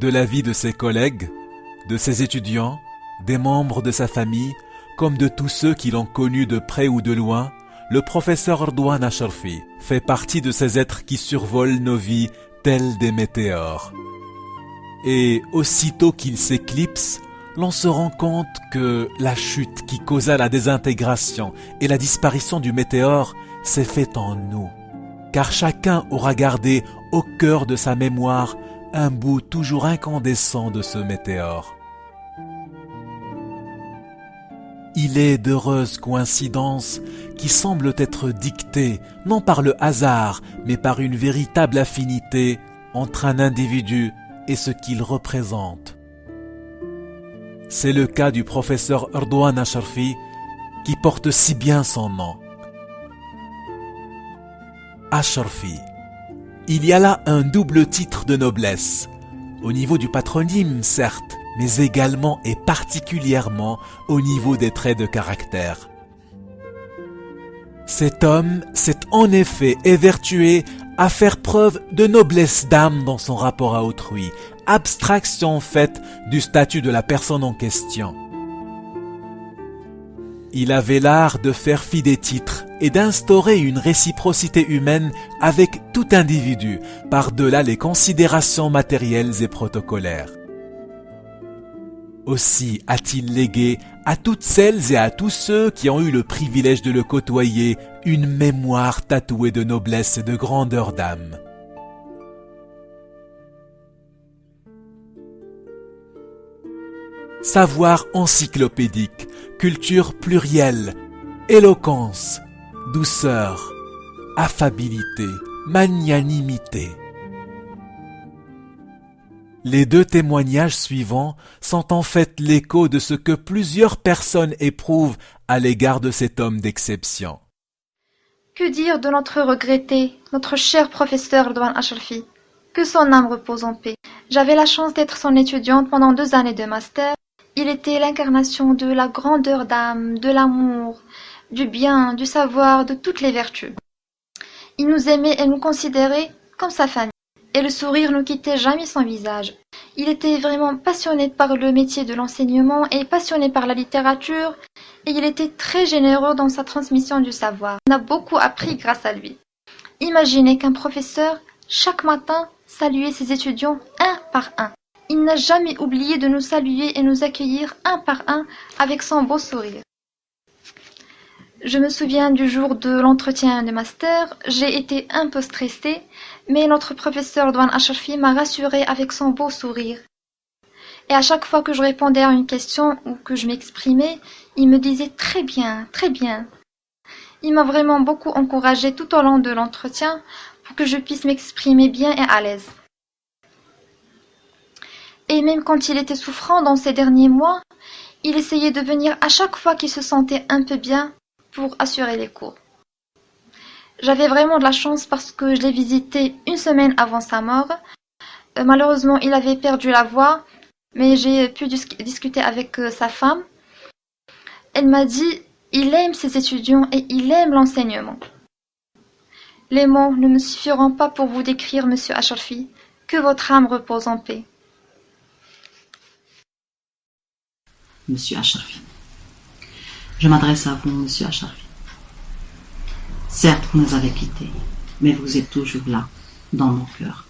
de la vie de ses collègues, de ses étudiants, des membres de sa famille, comme de tous ceux qui l'ont connu de près ou de loin, le professeur Ardouan Acharfi fait partie de ces êtres qui survolent nos vies tels des météores. Et aussitôt qu'il s'éclipse, l'on se rend compte que la chute qui causa la désintégration et la disparition du météore s'est faite en nous, car chacun aura gardé au cœur de sa mémoire un bout toujours incandescent de ce météore. Il est d'heureuses coïncidences qui semblent être dictées non par le hasard, mais par une véritable affinité entre un individu et ce qu'il représente. C'est le cas du professeur Ardouan Acharfi qui porte si bien son nom. Acharfi. Il y a là un double titre de noblesse, au niveau du patronyme certes, mais également et particulièrement au niveau des traits de caractère. Cet homme s'est en effet évertué à faire preuve de noblesse d'âme dans son rapport à autrui, abstraction faite du statut de la personne en question. Il avait l'art de faire fi des titres et d'instaurer une réciprocité humaine avec tout individu, par-delà les considérations matérielles et protocolaires. Aussi a-t-il légué à toutes celles et à tous ceux qui ont eu le privilège de le côtoyer une mémoire tatouée de noblesse et de grandeur d'âme. Savoir encyclopédique, culture plurielle, éloquence, douceur, affabilité, magnanimité. Les deux témoignages suivants sont en fait l'écho de ce que plusieurs personnes éprouvent à l'égard de cet homme d'exception. Que dire de notre regretté, notre cher professeur Ardouan Acharfi? Que son âme repose en paix. J'avais la chance d'être son étudiante pendant 2 années de master. Il était l'incarnation de la grandeur d'âme, de l'amour, du bien, du savoir, de toutes les vertus. Il nous aimait et nous considérait comme sa famille. Et le sourire ne quittait jamais son visage. Il était vraiment passionné par le métier de l'enseignement et passionné par la littérature, et il était très généreux dans sa transmission du savoir. On a beaucoup appris grâce à lui. Imaginez qu'un professeur, chaque matin, saluait ses étudiants un par un. Il n'a jamais oublié de nous saluer et nous accueillir un par un avec son beau sourire. Je me souviens du jour de l'entretien de master, j'ai été un peu stressée, mais notre professeur Ardouan Acharfi m'a rassurée avec son beau sourire. Et à chaque fois que je répondais à une question ou que je m'exprimais, il me disait très bien, très bien. Il m'a vraiment beaucoup encouragée tout au long de l'entretien pour que je puisse m'exprimer bien et à l'aise. Et même quand il était souffrant dans ces derniers mois, il essayait de venir à chaque fois qu'il se sentait un peu bien pour assurer les cours. J'avais vraiment de la chance parce que je l'ai visité 1 semaine avant sa mort. Malheureusement, il avait perdu la voix, mais j'ai pu discuter avec sa femme. Elle m'a dit « Il aime ses étudiants et il aime l'enseignement ». Les mots ne me suffiront pas pour vous décrire, monsieur Acharfi. Que votre âme repose en paix. Monsieur Acharfi. Je m'adresse à vous, monsieur Acharfi. Certes, vous nous avez quittés, mais vous êtes toujours là, dans nos cœurs.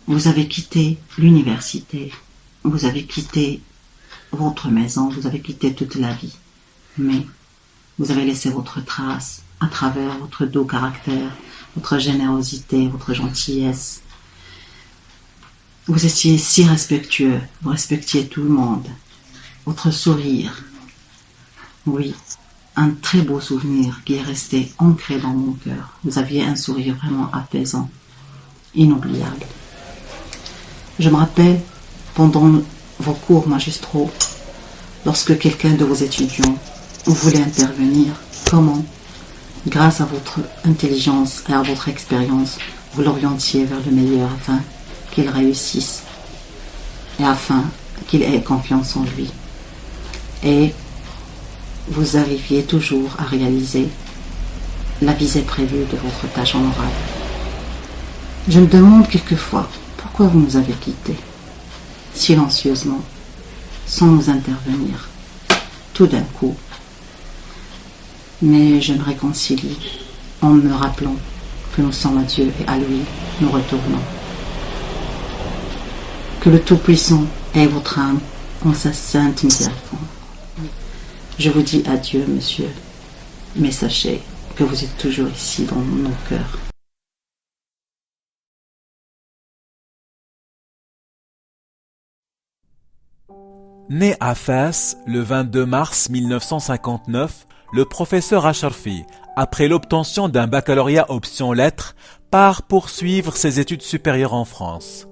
Vous avez quitté l'université, vous avez quitté votre maison, vous avez quitté toute la vie, mais vous avez laissé votre trace à travers votre doux caractère, votre générosité, votre gentillesse. Vous étiez si respectueux, vous respectiez tout le monde. Votre sourire, oui, un très beau souvenir qui est resté ancré dans mon cœur. Vous aviez un sourire vraiment apaisant, inoubliable. Je me rappelle, pendant vos cours magistraux, lorsque quelqu'un de vos étudiants voulait intervenir, comment, grâce à votre intelligence et à votre expérience, vous l'orientiez vers le meilleur afin qu'il réussisse et afin qu'il ait confiance en lui. Et vous arriviez toujours à réaliser la visée prévue de votre tâche honorable. Je me demande quelquefois Pourquoi vous nous avez quittés, silencieusement, sans nous intervenir, tout d'un coup? Mais je me réconcilie en me rappelant que nous sommes à Dieu et à lui nous retournons. Que le Tout-Puissant ait votre âme en sa sainte miséricorde. Je vous dis adieu, monsieur, mais sachez que vous êtes toujours ici dans nos cœurs. Né à Fès le 22 mars 1959, le professeur Acharfi, après l'obtention d'un baccalauréat option lettres, part poursuivre ses études supérieures en France.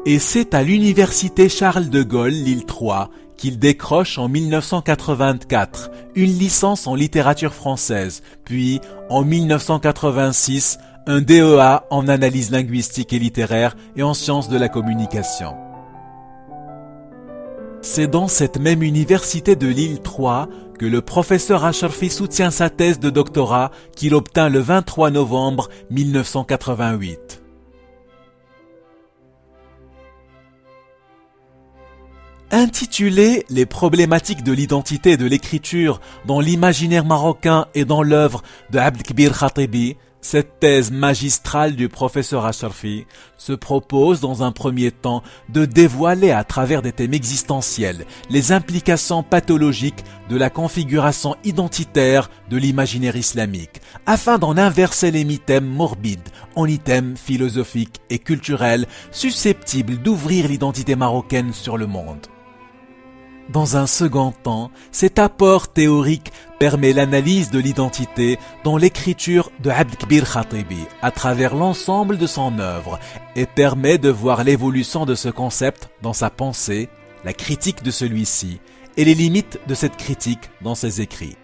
Et c'est à l'université Charles de Gaulle, Lille 3, qu'il décroche en 1984 une licence en littérature française, puis en 1986 un DEA en analyse linguistique et littéraire et en sciences de la communication. C'est dans cette même université de Lille 3 que le professeur Acharfi soutient sa thèse de doctorat qu'il obtint le 23 novembre 1988. Intitulée « Les problématiques de l'identité et de l'écriture dans l'imaginaire marocain et dans l'œuvre de Abdelkbir Khatibi », cette thèse magistrale du professeur Acharfi se propose dans un premier temps de dévoiler à travers des thèmes existentiels les implications pathologiques de la configuration identitaire de l'imaginaire islamique, afin d'en inverser les mythèmes morbides en items philosophiques et culturels susceptibles d'ouvrir l'identité marocaine sur le monde. Dans un second temps, cet apport théorique permet l'analyse de l'identité dans l'écriture de Abdelkbir Khatibi à travers l'ensemble de son œuvre et permet de voir l'évolution de ce concept dans sa pensée, la critique de celui-ci et les limites de cette critique dans ses écrits.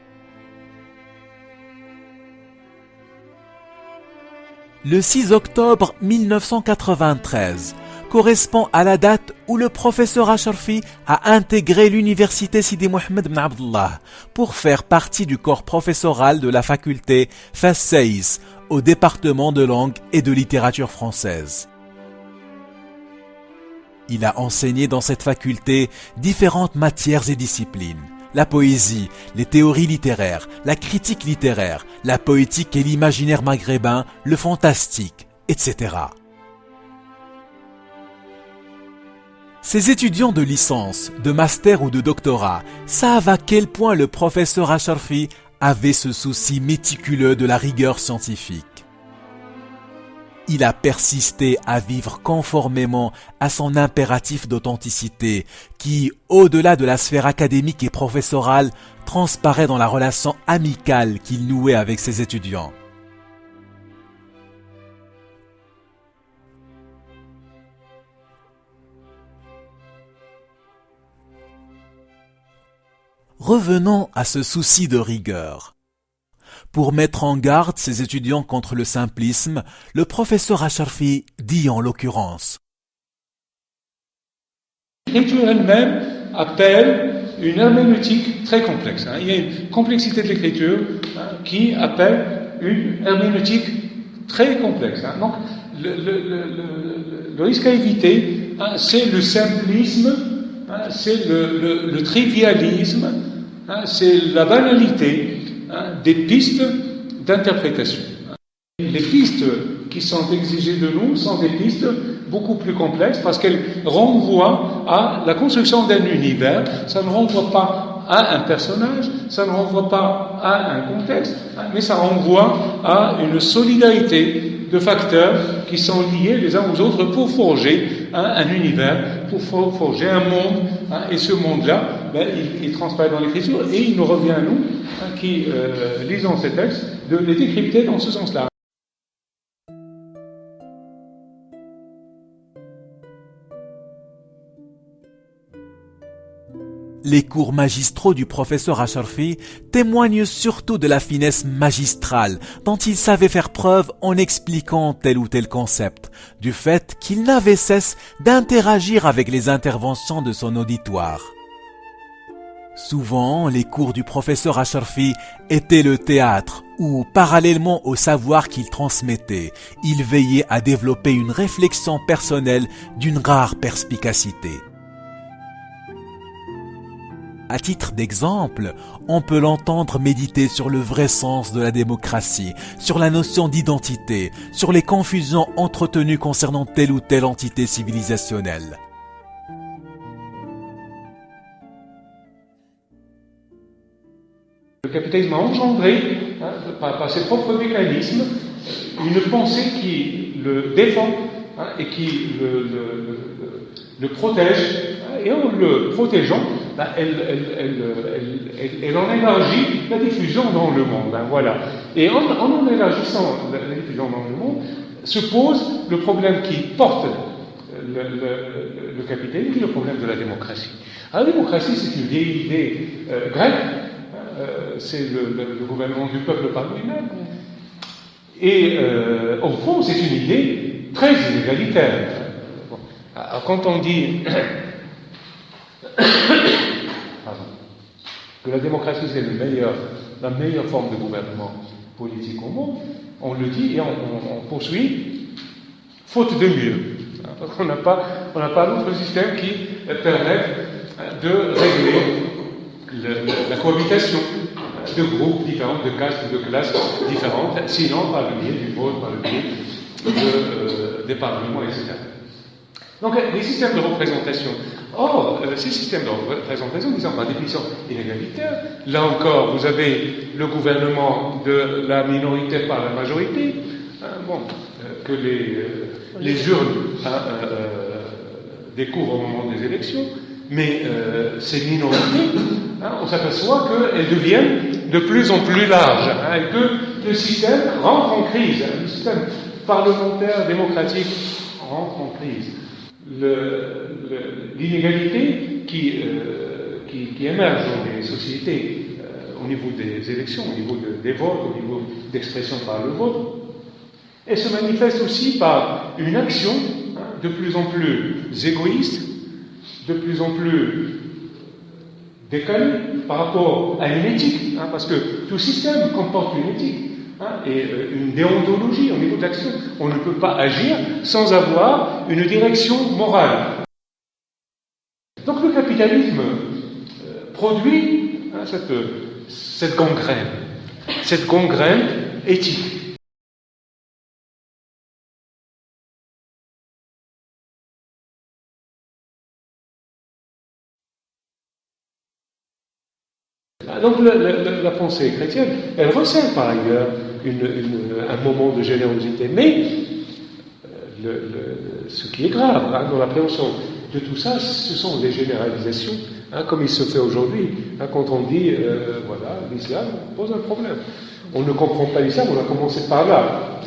Le 6 octobre 1993 correspond à la date où le professeur Acharfi a intégré l'université Sidi Mohammed Ben Abdallah pour faire partie du corps professoral de la faculté Fès Saïs au département de langue et de littérature française. Il a enseigné dans cette faculté différentes matières et disciplines: la poésie, les théories littéraires, la critique littéraire, la poétique et l'imaginaire maghrébin, le fantastique, etc. Ces étudiants de licence, de master ou de doctorat savent à quel point le professeur Acharfi avait ce souci méticuleux de la rigueur scientifique. Il a persisté à vivre conformément à son impératif d'authenticité qui, au-delà de la sphère académique et professorale, transparaît dans la relation amicale qu'il nouait avec ses étudiants. Revenons à ce souci de rigueur. Pour mettre en garde ses étudiants contre le simplisme, le professeur Acharfi dit en l'occurrence: L'écriture elle-même appelle une herméneutique très complexe. Il y a une complexité de l'écriture qui appelle une herméneutique très complexe. Donc, le risque à éviter, c'est le simplisme, c'est le trivialisme, c'est la banalité des pistes d'interprétation. Les pistes qui sont exigées de nous sont des pistes beaucoup plus complexes parce qu'elles renvoient à la construction d'un univers. Ça ne renvoie pas à un personnage, ça ne renvoie pas à un contexte, mais ça renvoie à une solidarité de facteurs qui sont liés les uns aux autres pour forger un univers, pour forger un monde. Et ce monde-là, il transparaît dans l'écriture et il nous revient à nous, qui lisons ces textes, de les décrypter dans ce sens-là. Les cours magistraux du professeur Acharfi témoignent surtout de la finesse magistrale dont il savait faire preuve en expliquant tel ou tel concept, du fait qu'il n'avait cesse d'interagir avec les interventions de son auditoire. Souvent, les cours du professeur Asharfi étaient le théâtre où, parallèlement au savoir qu'il transmettait, il veillait à développer une réflexion personnelle d'une rare perspicacité. À titre d'exemple, on peut l'entendre méditer sur le vrai sens de la démocratie, sur la notion d'identité, sur les confusions entretenues concernant telle ou telle entité civilisationnelle. Le capitalisme a engendré, par ses propres mécanismes, une pensée qui le défend et qui le protège. Et en le protégeant, elle en élargit la diffusion dans le monde. Voilà. Et en élargissant la diffusion dans le monde, se pose le problème qui porte le capitalisme, qui est le problème de la démocratie. Alors, la démocratie, c'est une vieille idée grecque. C'est le gouvernement du peuple par lui-même. Et au fond, c'est une idée très inégalitaire. Bon. Alors, quand on dit que la démocratie c'est la meilleure forme de gouvernement politique au monde, on le dit et on poursuit faute de mieux. Parce qu'on n'a pas d'autre système qui permette de régler la cohabitation de groupes différents, de castes, de classes différentes, sinon par le biais du vote, par le biais des parlements, etc. Donc, les systèmes de représentation. Or, ces systèmes de représentation, disons par définition inégalitaire, là encore, vous avez le gouvernement de la minorité par la majorité, que les urnes découvrent au moment des élections, mais ces minorités, on s'aperçoit qu'elles deviennent de plus en plus larges, et que le système rentre en crise, le système parlementaire démocratique rentre en crise. L'inégalité qui émerge dans les sociétés au niveau des élections, au niveau des votes, au niveau d'expression par le vote, elle se manifeste aussi par une action de plus en plus égoïste, de plus en plus décalée par rapport à une éthique, parce que tout système comporte une éthique. Et une déontologie au niveau de l'action. On ne peut pas agir sans avoir une direction morale. Donc le capitalisme produit cette gangrène éthique. Donc la pensée chrétienne, elle recèle par ailleurs un moment de générosité, mais ce qui est grave dans l'appréhension de tout ça, ce sont les généralisations, comme il se fait aujourd'hui, quand on dit, voilà, l'islam pose un problème. On ne comprend pas l'islam, on a commencé par là.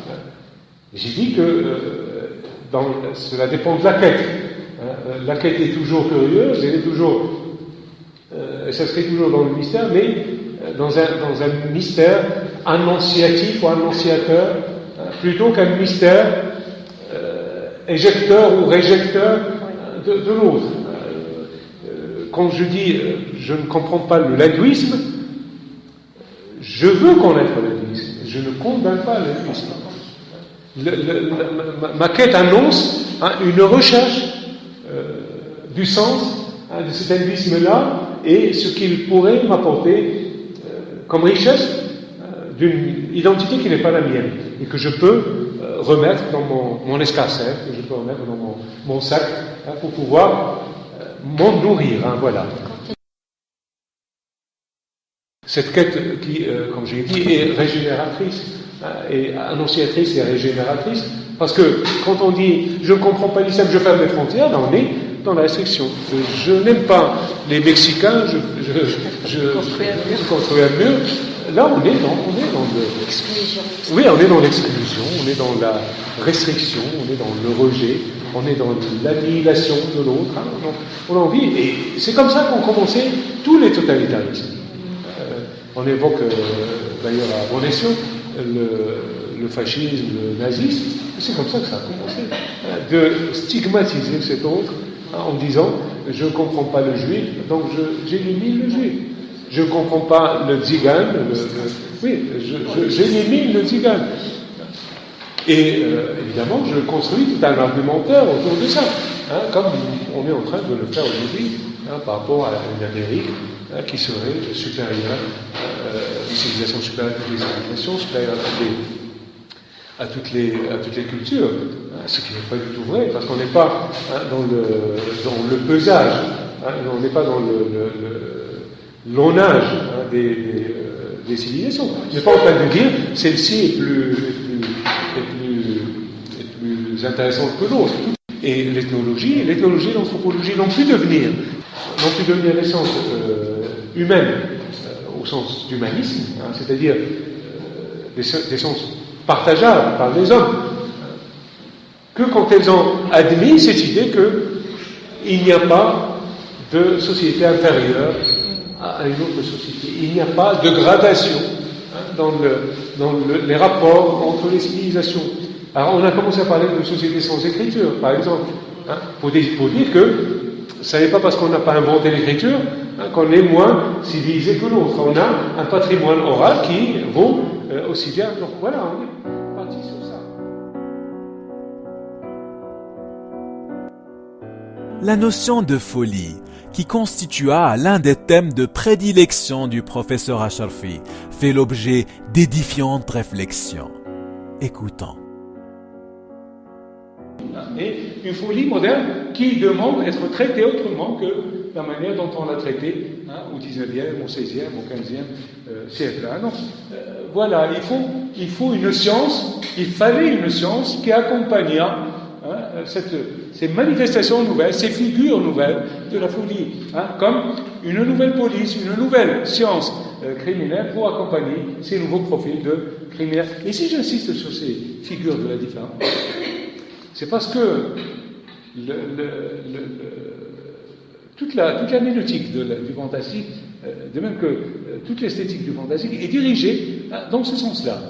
J'ai dit que cela dépend de la quête. La quête est toujours curieuse, elle est toujours... elle s'inscrit toujours dans le mystère, mais dans un mystère annonciatif ou annonciateur, plutôt qu'un mystère éjecteur ou réjecteur de l'autre. Quand je dis je ne comprends pas l'hindouisme, je veux connaître l'hindouisme, je ne condamne pas l'hindouisme. Ma quête annonce une recherche du sens de cet hindouisme-là et ce qu'il pourrait m'apporter comme richesse d'une identité qui n'est pas la mienne et que je peux remettre dans mon escarcelle, que je peux remettre dans mon sac pour pouvoir m'en nourrir. Voilà. Cette quête qui, comme j'ai dit, est régénératrice, et annonciatrice et régénératrice, parce que quand on dit je ne comprends pas l'islam, je ferme les frontières, là on est dans la restriction. Je n'aime pas les Mexicains, je construis un mur. Là, on est dans l'exclusion. Oui, on est dans l'exclusion, on est dans la restriction, on est dans le rejet, on est dans l'annihilation de l'autre. On a envie, et c'est comme ça qu'ont commencé tous les totalitarismes. On évoque d'ailleurs à bon escient le fascisme, le nazisme. C'est comme ça que ça a commencé, de stigmatiser cet autre en disant je ne comprends pas le juif, donc j'élimine le juif. Je ne comprends pas le tzigan, j'élimine le tzigan. Et évidemment, je construis tout un argumentaire autour de ça, comme on est en train de le faire aujourd'hui, par rapport à une Amérique qui serait supérieure, une civilisation supérieure à toutes les civilisations, supérieure à toutes les cultures, ce qui n'est pas du tout vrai, parce qu'on n'est pas dans le pesage, on n'est pas dans l'onage des civilisations. Je ne suis pas en train de dire celle-ci est plus intéressante que l'autre. Et l'ethnologie et l'anthropologie n'ont pu devenir l'essence humaine au sens d'humanisme, c'est-à-dire des sens partageables par les hommes, que quand elles ont admis cette idée qu'il n'y a pas de société inférieure à une autre société. Il n'y a pas de gradation dans les rapports entre les civilisations. Alors on a commencé à parler de société sans écriture, par exemple, pour dire que ce n'est pas parce qu'on n'a pas inventé l'écriture qu'on est moins civilisé que l'autre. On a un patrimoine oral qui vaut aussi bien. Donc voilà, on est parti sur ça. La notion de folie, qui constitua l'un des thèmes de prédilection du professeur Acharfi, fait l'objet d'édifiantes réflexions. Écoutons. Et une folie moderne qui demande d'être traitée autrement que la manière dont on l'a traitée au XIXe, au XVIe, au XVe siècle. Donc, voilà, il faut une science, il fallait une science qui accompagnât ces manifestations nouvelles, ces figures nouvelles de la folie, comme une nouvelle police, une nouvelle science criminelle pour accompagner ces nouveaux profils de criminels. Et si j'insiste sur ces figures de la différence, c'est parce que toute la mélodique du fantastique, de même que toute l'esthétique du fantastique, est dirigée dans ce sens-là,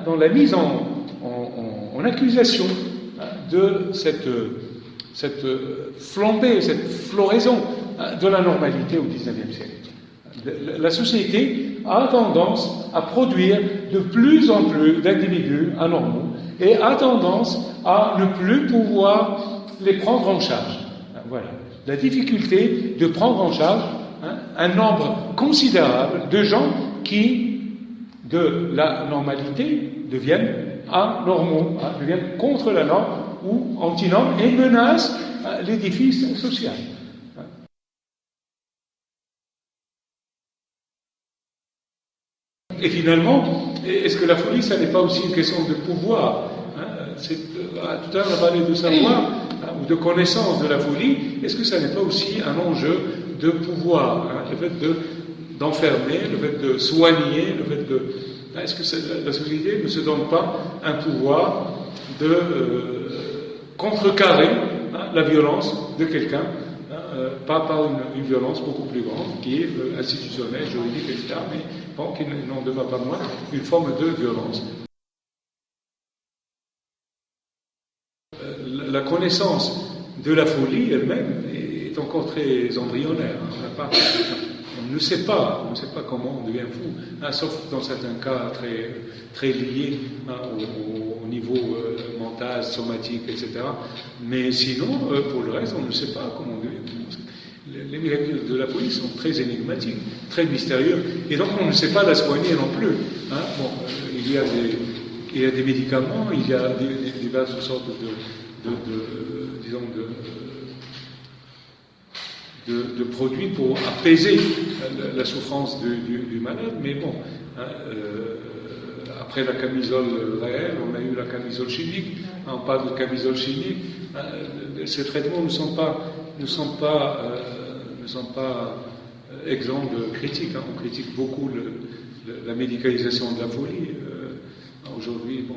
dans la mise en accusation de cette flambée, cette floraison de la normalité au XIXe siècle. La société a tendance à produire de plus en plus d'individus anormaux et a tendance à ne plus pouvoir les prendre en charge. Voilà. La difficulté de prendre en charge un nombre considérable de gens qui, de la normalité, deviennent anormaux, deviennent contre la norme ou antinormes et menacent l'édifice social. Et finalement, est-ce que la folie, ça n'est pas aussi une question de pouvoir? Tout à l'heure, on a parlé de savoir ou de connaissance de la folie. Est-ce que ça n'est pas aussi un enjeu de pouvoir, le fait d'enfermer, le fait de soigner, le fait de... Est-ce que la société ne se donne pas un pouvoir de contrecarrer la violence de quelqu'un, pas par une violence beaucoup plus grande, qui est institutionnelle, juridique, etc., mais bon, qui n'en demeure pas moins une forme de violence. La connaissance de la folie elle-même est encore très embryonnaire. On ne sait pas comment on devient fou, sauf dans certains cas très, très liés au niveau mental, somatique, etc. Mais sinon, pour le reste, on ne sait pas comment on devient fou. Les miracles de la folie sont très énigmatiques, très mystérieux, et donc on ne sait pas la soigner non plus. Il y a des médicaments, il y a diverses sortes de produits pour apaiser la souffrance du malade, mais bon, après la camisole réelle, on a eu la camisole chimique, on parle de camisole chimique, ces traitements ne sont pas exempts de critique, on critique beaucoup la médicalisation de la folie, aujourd'hui, bon,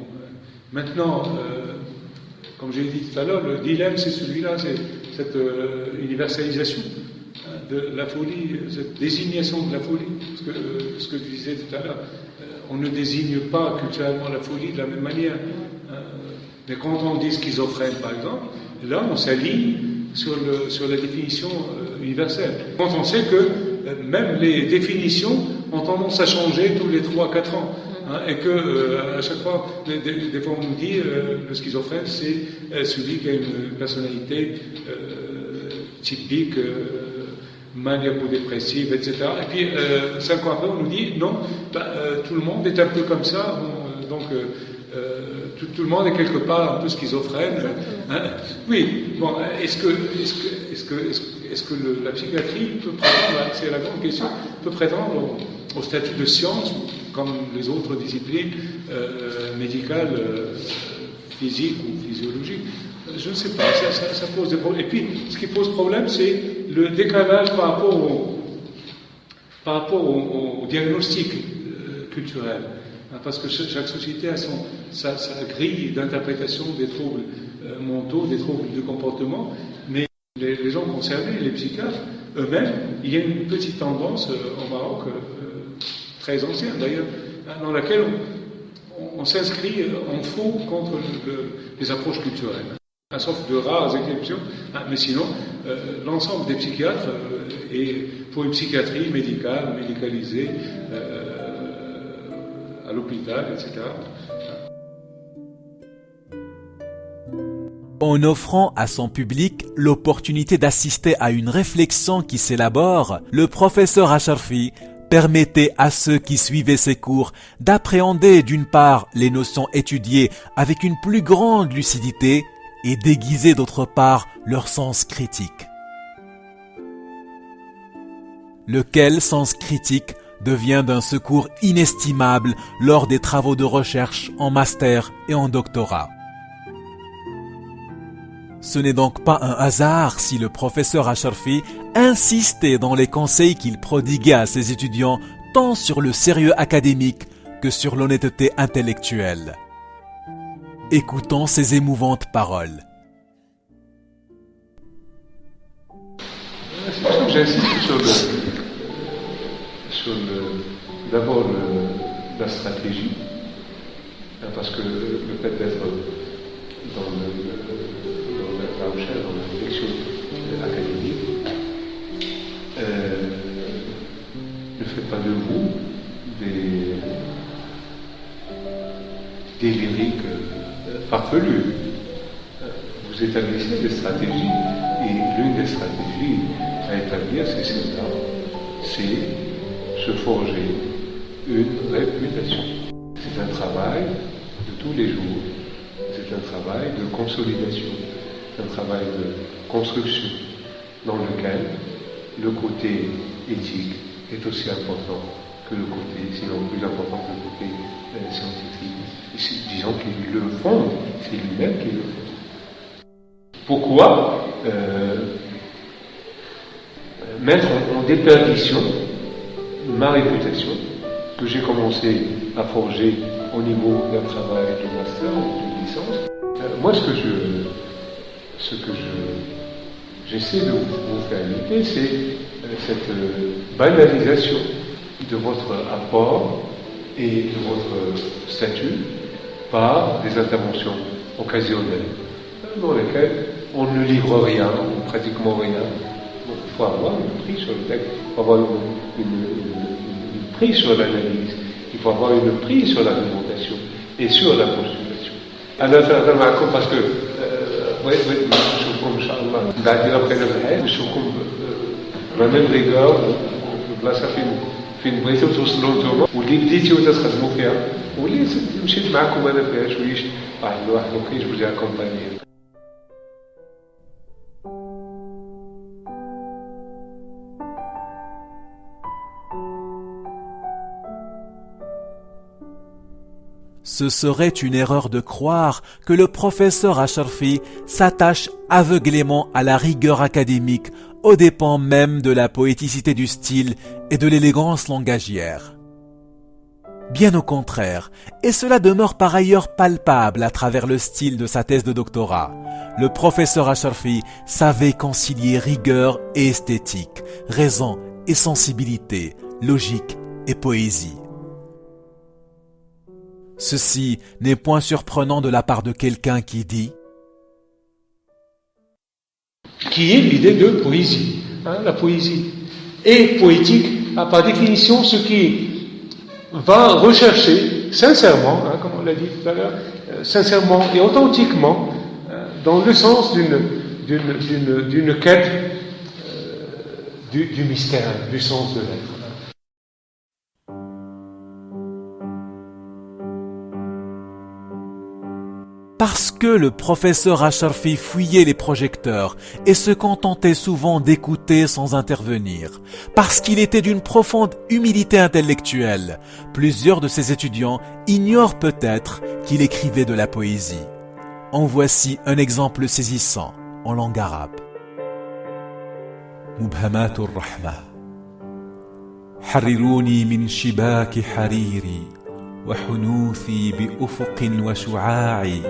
maintenant, comme j'ai dit tout à l'heure, le dilemme c'est celui-là, c'est cette universalisation de la folie, cette désignation de la folie, ce que je disais tout à l'heure, on ne désigne pas culturellement la folie de la même manière. Mais quand on dit schizophrène par exemple, là on s'aligne sur la définition universelle. Quand on sait que même les définitions ont tendance à changer tous les 3-4 ans. Et que à chaque fois, des fois on nous dit le schizophrène c'est celui qui a une personnalité typique, maniaco-dépressive, etc. Et puis 5 ans après on nous dit non, tout le monde est un peu comme ça, donc tout le monde est quelque part un peu schizophrène. Oui, bon, est-ce que la psychiatrie peut prétendre, c'est la grande question, peut prétendre au statut de science comme les autres disciplines médicales, physiques ou physiologiques? Je ne sais pas, ça pose des problèmes. Et puis, ce qui pose problème, c'est le décalage par rapport au diagnostic culturel. Parce que chaque société a sa grille d'interprétation des troubles mentaux, des troubles de comportement, mais les gens concernés, les psychiatres, eux-mêmes, il y a une petite tendance au Maroc, très ancienne d'ailleurs, dans laquelle on s'inscrit en faux contre les approches culturelles. Sauf de rares exceptions, mais sinon, l'ensemble des psychiatres est pour une psychiatrie médicale, médicalisée, à l'hôpital, etc. En offrant à son public l'opportunité d'assister à une réflexion qui s'élabore, le professeur Acharfi permettait à ceux qui suivaient ses cours d'appréhender d'une part les notions étudiées avec une plus grande lucidité et d'aiguiser d'autre part leur sens critique. Lequel sens critique devient d'un secours inestimable lors des travaux de recherche en master et en doctorat. Ce n'est donc pas un hasard si le professeur Acharfi insistait dans les conseils qu'il prodiguait à ses étudiants tant sur le sérieux académique que sur l'honnêteté intellectuelle. Écoutons ces émouvantes paroles. C'est pour ça que j'insiste d'abord la stratégie, parce que le fait d'être dans la recherche, dans la réflexion académique, ne fait pas de vous des lyriques farfelus. Vous établissez des stratégies, et l'une des stratégies à établir, c'est celle-là, c'est se forger une réputation. C'est un travail de tous les jours, c'est un travail de consolidation, c'est un travail de construction, dans lequel le côté éthique est aussi important que le côté, sinon plus important que le côté scientifique. Disons qu'il le fonde, c'est lui-même qui le fonde. Pourquoi mettre en déperdition ma réputation que j'ai commencé à forger au niveau d'un travail de master ou de licence? Moi, ce que j'essaie de vous faire éviter, c'est cette banalisation de votre apport et de votre statut par des interventions occasionnelles dans lesquelles on ne livre rien, ou pratiquement rien. Donc, il faut avoir une prise sur le texte, il faut avoir une prise sur l'analyse, il faut avoir une prise sur l'argumentation et sur la postulation. Alors, parce que نشوفكم ان شاء الله بعد ربنا بالعين نشوفكم ما même rigueur البلاصه فين بغيتو توصلوا نتوما واللي بديتيو تخدموا فيها واللي مشيت معكم انا فيها شويش واحد وكيل جو دي اكومباني. Ce serait une erreur de croire que le professeur Acharfi s'attache aveuglément à la rigueur académique aux dépens même de la poéticité du style et de l'élégance langagière. Bien au contraire, et cela demeure par ailleurs palpable à travers le style de sa thèse de doctorat, le professeur Acharfi savait concilier rigueur et esthétique, raison et sensibilité, logique et poésie. Ceci n'est point surprenant de la part de quelqu'un qui dit qui est l'idée de poésie. La poésie est poétique, par définition, ce qui va rechercher sincèrement, comme on l'a dit tout à l'heure, sincèrement et authentiquement, dans le sens d'une quête du mystère, du sens de l'être. Parce que le professeur Asharfi fuyait les projecteurs et se contentait souvent d'écouter sans intervenir, parce qu'il était d'une profonde humilité intellectuelle, plusieurs de ses étudiants ignorent peut-être qu'il écrivait de la poésie. En voici un exemple saisissant en langue arabe. Mubhamatur Rahma. حرروني من شباك حريري وحنوثي بأفق وشعاعي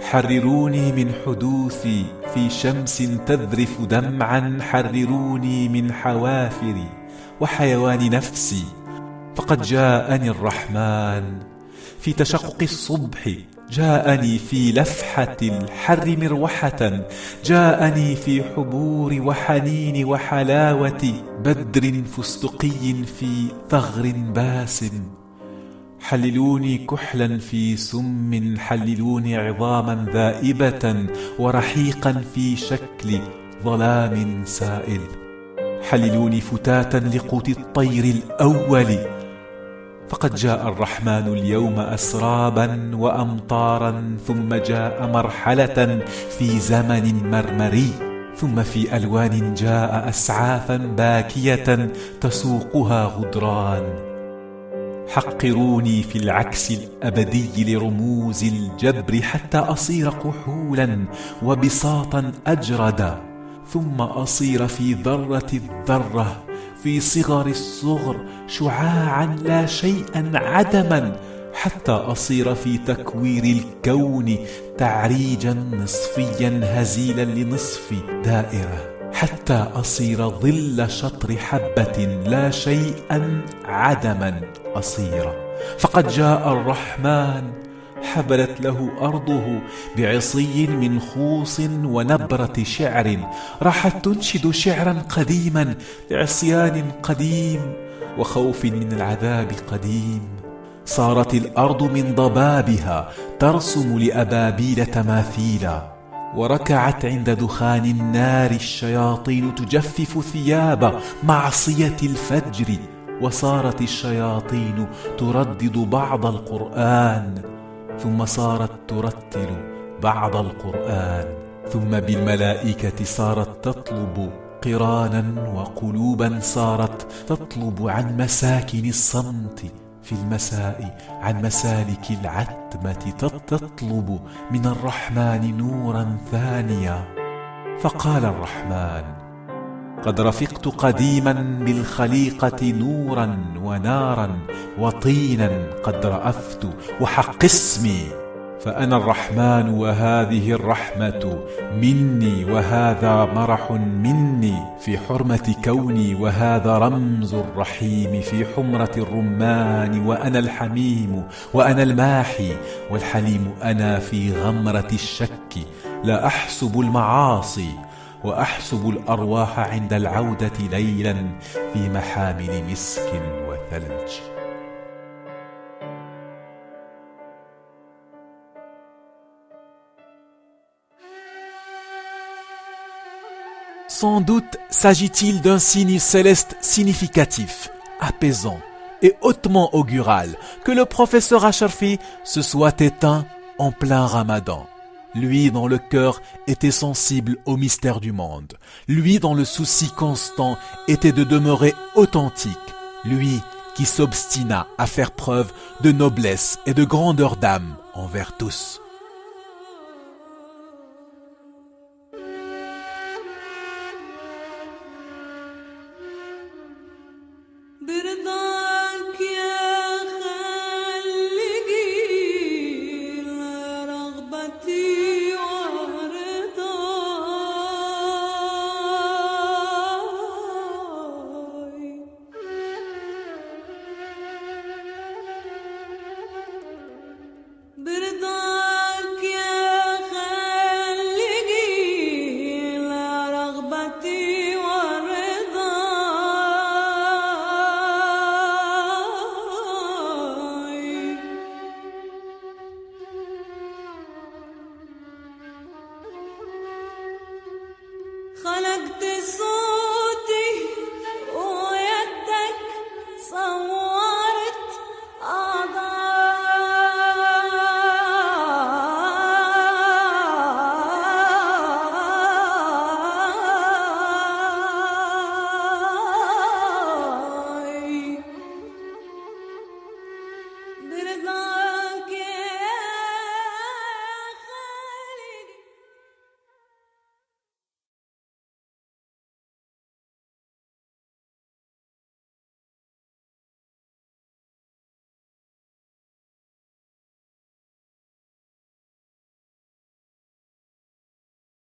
حرروني من حدوثي في شمس تذرف دمعا حرروني من حوافري وحيوان نفسي فقد جاءني الرحمن في تشقق الصبح جاءني في لفحة الحر مروحة جاءني في حبور وحنين وحلاوة بدر فستقي في ثغر باسم حللوني كحلا في سم حللوني عظاما ذائبة ورحيقا في شكل ظلام سائل حللوني فتاتا لقوت الطير الأول فقد جاء الرحمن اليوم أسرابا وأمطارا ثم جاء مرحلة في زمن مرمري ثم في ألوان جاء أسعافا باكية تسوقها غدران حقروني في العكس الأبدي لرموز الجبر حتى أصير كحولا وبساطا أجردا ثم أصير في ذرة الذرة في صغر الصغر شعاعا لا شيئا عدما حتى أصير في تكوير الكون تعريجا نصفيا هزيلا لنصف دائرة حتى أصير ظل شطر حبة لا شيئا عدما أصير فقد جاء الرحمن حبلت له أرضه بعصي من خوص ونبرة شعر راحت تنشد شعرا قديما لعصيان قديم وخوف من العذاب قديم صارت الأرض من ضبابها ترسم لأبابيل تماثيلا وركعت عند دخان النار الشياطين تجفف ثياب معصية الفجر وصارت الشياطين تردد بعض القرآن ثم صارت ترتل بعض القرآن ثم بالملائكة صارت تطلب قرانا وقلوبا صارت تطلب عن مساكن الصمت في المساء عن مسالك العتمة تطلب من الرحمن نورا ثانيا فقال الرحمن قد رفقت قديما بالخليقة نورا ونارا وطينا قد رأفت وحق اسمي فأنا الرحمن وهذه الرحمة مني وهذا مرح مني في حرمة كوني وهذا رمز الرحيم في حمرة الرمان وأنا الحميم وأنا الماحي والحليم أنا في غمرة الشك لا أحسب المعاصي وأحسب الأرواح عند العودة ليلا في محامل مسك وثلج. Sans doute s'agit-il d'un signe céleste significatif, apaisant et hautement augural que le professeur Asharfi se soit éteint en plein Ramadan. Lui dont le cœur était sensible au mystère du monde, lui dont le souci constant était de demeurer authentique, lui qui s'obstina à faire preuve de noblesse et de grandeur d'âme envers tous. برضا